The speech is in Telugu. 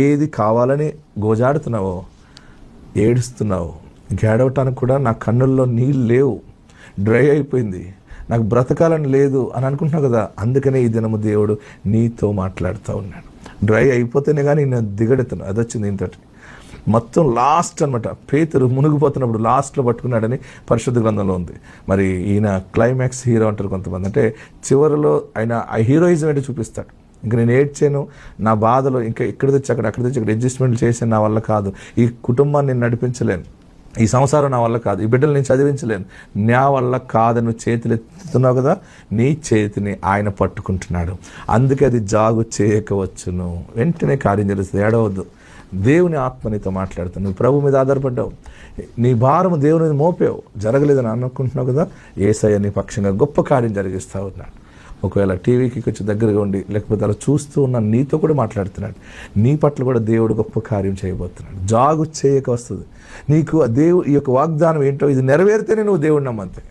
ఏది కావాలని గోజాడుతున్నావో, ఏడుస్తున్నావు, ఏడవటానికి కూడా నా కన్నుల్లో నీళ్ళు లేవు, డ్రై అయిపోయింది, నాకు బ్రతకాలని లేదు అని అనుకుంటున్నావు కదా. అందుకనే ఈ దినము దేవుడు నీతో మాట్లాడుతూ ఉన్నాడు. డ్రై అయిపోతేనే కానీ నేను దిగడుతున్నాను. అది వచ్చింది ఇంతటి మొత్తం లాస్ట్ అనమాట. పేతురు మునిగిపోతున్నప్పుడు లాస్ట్లో పట్టుకున్నాడని పరిశుద్ధ గ్రంథంలో ఉంది. మరి ఈయన క్లైమాక్స్ హీరో అంటారు కొంతమంది. అంటే చివరిలో ఆయన ఆ హీరోయిజం ఏంటో చూపిస్తాడు. ఇంకా నేను ఏడ్చాను, నా బాధలో ఇంకా ఇక్కడ తెచ్చి అక్కడ తెచ్చి ఇక్కడ అడ్జస్ట్మెంట్ చేసాను, నా వల్ల కాదు, ఈ కుటుంబాన్ని నేను నడిపించలేను, ఈ సంసారం నా వల్ల కాదు, ఈ బిడ్డలు నేను చదివించలేను, నా వల్ల కాదని నువ్వు చేతులు ఎత్తుతున్నావు కదా, నీ చేతిని ఆయన పట్టుకుంటున్నాడు. అందుకే అది జాగు చేయకవచ్చును, వెంటనే కార్యం జరుగుతుంది. ఏడవద్దు. దేవుని ఆత్మ నీతో మాట్లాడుతావు. నువ్వు ప్రభు మీద ఆధారపడ్డావు, నీ భారము దేవుని మీద మోపావు, జరగలేదని అనుకుంటున్నావు కదా. యేసయ్య నీ పక్షంగా గొప్ప కార్యం జరిగిస్తూ ఉన్నాడు. ఒకవేళ టీవీకి కొంచెం దగ్గరగా ఉండి లేకపోతే అలా చూస్తూ ఉన్న నీతో కూడా మాట్లాడుతున్నాడు. నీ పట్ల కూడా దేవుడు గొప్ప కార్యం చేయబోతున్నాడు. జాగు చేయక వస్తుంది నీకు. ఈ యొక్క వాగ్దానం ఏంటో ఇది నెరవేరితేనే నువ్వు దేవుడిని నమ్మంతే.